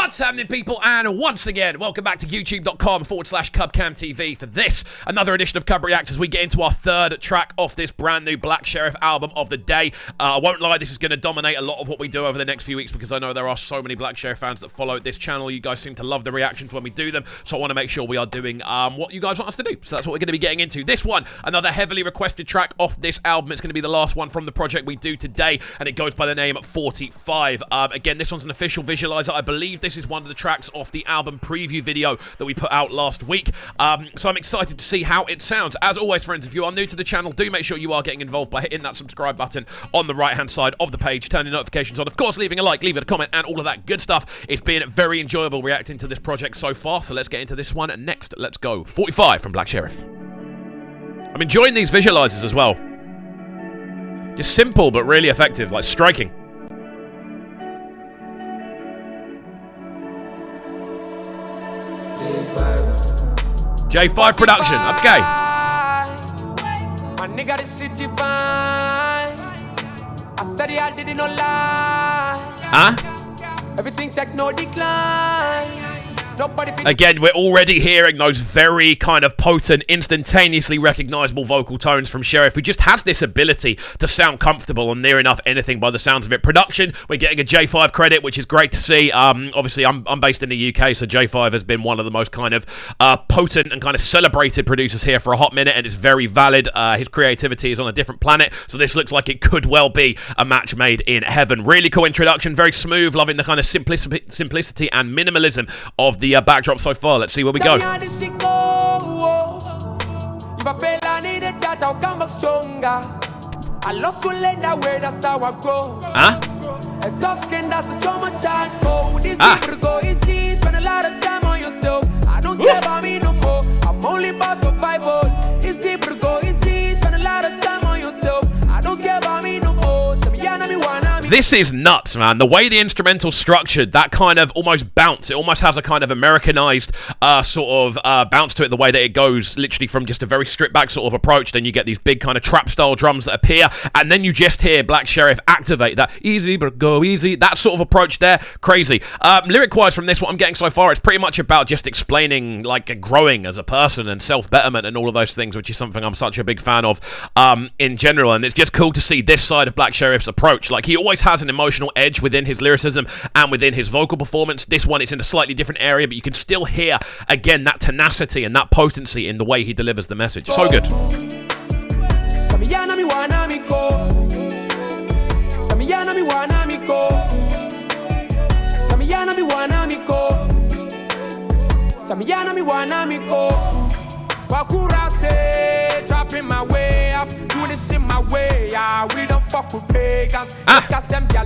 What's happening, people? And once again, welcome back to youtube.com/CubCamTV for this, another edition of CUBREACTS as we get into our third track off this brand new Black Sherif album of the day. I won't lie, this is going to dominate a lot of what we do over the next few weeks because I know there are so many Black Sherif fans that follow this channel. You guys seem to love the reactions when we do them, so I want to make sure we are doing what you guys want us to do. So that's what we're going to be getting into. This one, another heavily requested track off this album. It's going to be the last one from the project we do today, and it goes by the name 45. Again, this one's an official visualizer. I believe this is one of the tracks off the album preview video that we put out last week. So I'm excited to see how it sounds. As always, friends, if you are new to the channel, do make sure you are getting involved by hitting that subscribe button on the right-hand side of the page, turning notifications on, of course, leaving a like, leaving a comment, and all of that good stuff. It's been very enjoyable reacting to this project so far, so let's get into this one next. Let's go. 45 from Black Sherif. I'm enjoying these visualizers as well. Just simple, but really effective, like striking. J5 production, okay. My nigga, this shit divine. I said I didn't know lie. Huh? Everything check, no decline. Again, we're already hearing those very kind of potent, instantaneously recognizable vocal tones from Sherif, who just has this ability to sound comfortable on near enough anything by the sounds of it. Production, we're getting a J5 credit, which is great to see. Obviously, I'm based in the UK, so J5 has been one of the most kind of potent and kind of celebrated producers here for a hot minute, and it's very valid. His creativity is on a different planet, so this looks like it could well be a match made in heaven. Really cool introduction, very smooth, loving the kind of simplicity and minimalism of the backdrop so far. Let's see where we go. If I fail, I need it, that I'll come back stronger. I love to let that way, that's how I grow. Huh? A tough skin, that's the trauma child code. This is go easy, spend a lot of time on yourself. I don't care about me no more. I'm only about survival. It's easy, go easy, spend a lot of time on yourself. I don't care about me no more. This is nuts, man. The way the instrumental's structured, that kind of almost bounce. It almost has a kind of Americanized sort of bounce to it, the way that it goes literally from just a very stripped back sort of approach. Then you get these big kind of trap style drums that appear, and then you just hear Black Sherif activate that easy but go easy, that sort of approach there. Crazy. Lyric wise from this, what I'm getting so far, it's pretty much about just explaining like growing as a person and self-betterment and all of those things, which is something I'm such a big fan of in general. And it's just cool to see this side of Black Sherif's approach. Like, he always has an emotional edge within his lyricism and within his vocal performance. This one is in a slightly different area, but you can still hear, again, that tenacity and that potency in the way he delivers the message. So good. Dropping my way up, doing this shit my way. We don't fuck with pagans.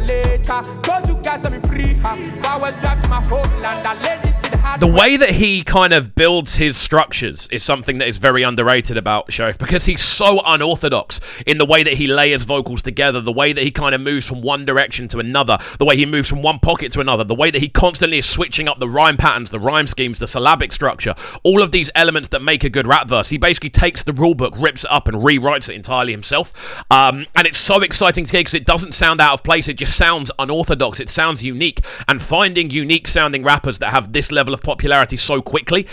Later. Told you guys I'm free. If I was dropped to my homeland, I let this shit happen. The way that he kind of builds his structures is something that is very underrated about Sherif, because he's so unorthodox in the way that he layers vocals together, the way that he kind of moves from one direction to another, the way he moves from one pocket to another, the way that he constantly is switching up the rhyme patterns, the rhyme schemes, the syllabic structure, all of these elements that make a good rap verse. He basically takes the rule book, rips it up, and rewrites it entirely himself. And it's so exciting to hear because it doesn't sound out of place. It just sounds unorthodox. It sounds unique. And finding unique sounding rappers that have this level of popularity so quickly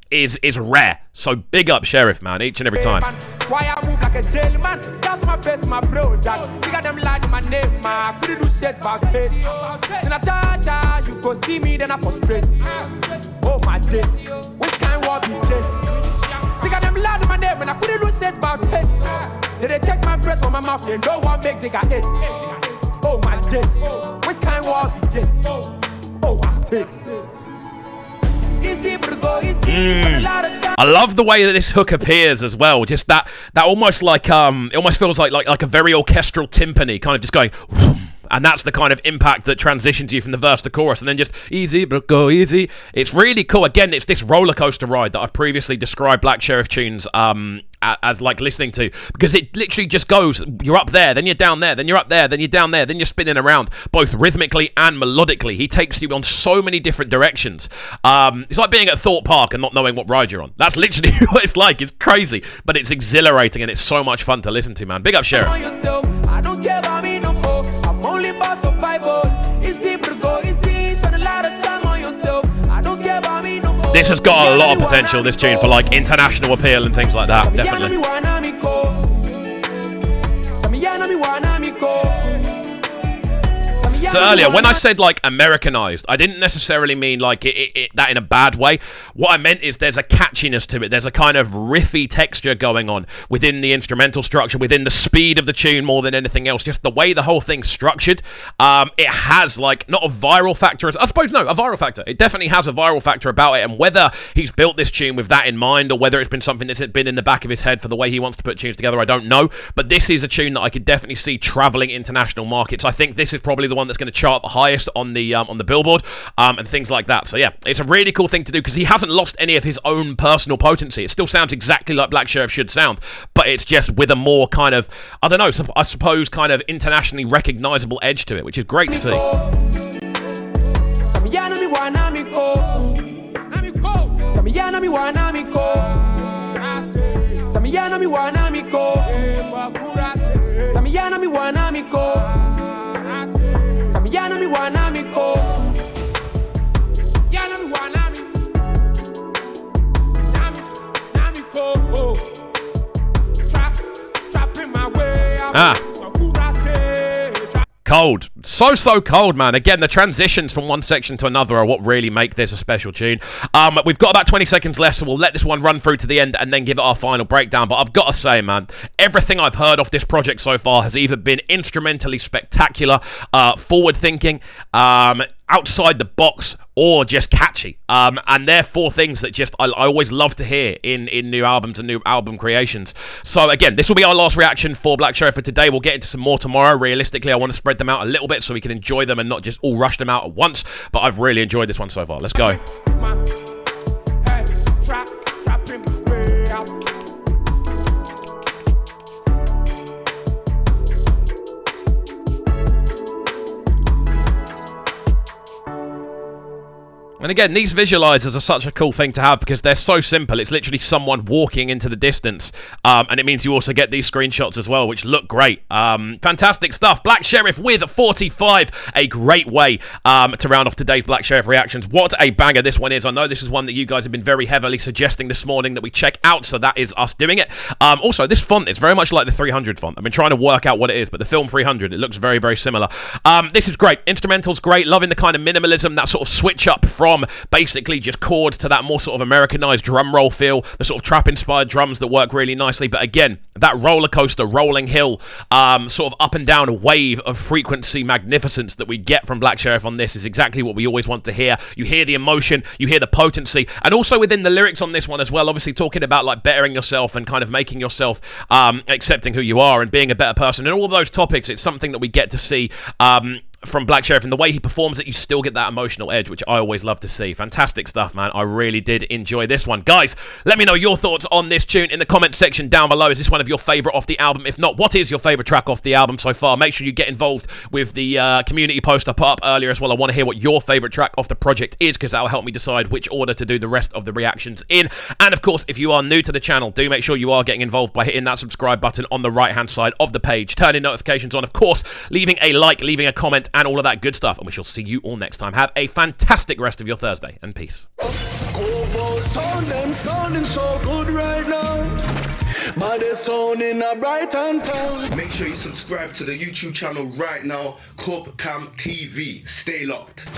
is rare. So big up Sherif, man, each and every time. Why I move like a gentleman? Stars my face, my bro, Jack. Stick at them like my name, man. Couldn't do shit about it. Then I you go see me, then I frustrate. Oh my days, which kind of be this? Stick at them like my name, and I couldn't do shit about it. Then they take my breath from my mouth, they know what make Jigga it. Oh my days, which kind of be this? Oh, I see. I love the way that this hook appears as well. Just that almost like it almost feels like a very orchestral timpani, kind of just going. And that's the kind of impact that transitions you from the verse to chorus, and then just easy, but go easy. It's really cool. Again, it's this roller coaster ride that I've previously described Black Sherif tunes as like listening to, because it literally just goes, you're up there, then you're down there, then you're up there, then you're down there, then you're spinning around, both rhythmically and melodically. He takes you on so many different directions. It's like being at Thorpe Park and not knowing what ride you're on. That's literally what it's like. It's crazy, but it's exhilarating and it's so much fun to listen to, man. Big up Sherif. I don't care about me no more. I'm only about survival. It's easy to go easy. Spend a lot of time This has got a lot of potential, this tune, for like international appeal and things like that, definitely. So earlier, when I said like Americanized, I didn't necessarily mean like that in a bad way. What I meant is there's a catchiness to it. There's a kind of riffy texture going on within the instrumental structure, within the speed of the tune more than anything else. Just the way the whole thing's structured. It has like, not a viral factor. I suppose, no, a viral factor. It definitely has a viral factor about it. And whether he's built this tune with that in mind or whether it's been something that's been in the back of his head for the way he wants to put tunes together, I don't know. But this is a tune that I could definitely see traveling international markets. I think this is probably the one that's going to chart the highest on the Billboard and things like that. So yeah, it's a really cool thing to do because he hasn't lost any of his own personal potency. It still sounds exactly like Black Sherif should sound, but it's just with a more kind of, I don't know, I suppose kind of internationally recognizable edge to it, which is great to see. Samiyana mi wanami ko, yana mi wanami, nami ko, trap in my way. Cold. So cold, man. Again, the transitions from one section to another are what really make this a special tune. We've got about 20 seconds left, so we'll let this one run through to the end and then give it our final breakdown. But I've got to say, man, everything I've heard of this project so far has either been instrumentally spectacular, forward-thinking, outside the box, or just catchy. And they're four things that just I always love to hear in new albums and new album creations. So again, this will be our last reaction for Black Sherif for today. We'll get into some more tomorrow. Realistically, I want to spread them out a little bit so we can enjoy them and not just all rush them out at once. But I've really enjoyed this one so far. Let's go. And again, these visualizers are such a cool thing to have because they're so simple. It's literally someone walking into the distance. And it means you also get these screenshots as well, which look great. Fantastic stuff. Black Sherif with 45. A great way to round off today's Black Sherif reactions. What a banger this one is. I know this is one that you guys have been very heavily suggesting this morning that we check out. So that is us doing it. Also, this font is very much like the 300 font. I've been trying to work out what it is, but the Film 300, it looks very, very similar. This is great. Instrumental's great. Loving the kind of minimalism, that sort of switch up from basically just chords to that more sort of Americanized drum roll feel, the sort of trap-inspired drums that work really nicely. But again, that roller coaster, rolling hill, sort of up and down wave of frequency magnificence that we get from Black Sherif on this is exactly what we always want to hear. You hear the emotion, you hear the potency, and also within the lyrics on this one as well, obviously talking about like bettering yourself and kind of making yourself accepting who you are and being a better person and all of those topics. It's something that we get to see from Black Sherif, and the way he performs it, you still get that emotional edge, which I always love to see. Fantastic stuff, man. I really did enjoy this one. Guys, let me know your thoughts on this tune in the comment section down below. Is this one of your favourite off the album? If not, what is your favourite track off the album so far? Make sure you get involved with the community post I put up earlier as well. I want to hear what your favourite track off the project is, because that will help me decide which order to do the rest of the reactions in. And of course, if you are new to the channel, do make sure you are getting involved by hitting that subscribe button on the right-hand side of the page, turning notifications on, of course, leaving a like, leaving a comment, and all of that good stuff. And we shall see you all next time. Have a fantastic rest of your Thursday, and peace. Sounding so good right now. But they're sounding a bright and town. Make sure you subscribe to the YouTube channel right now, CUBREACTS TV. Stay locked.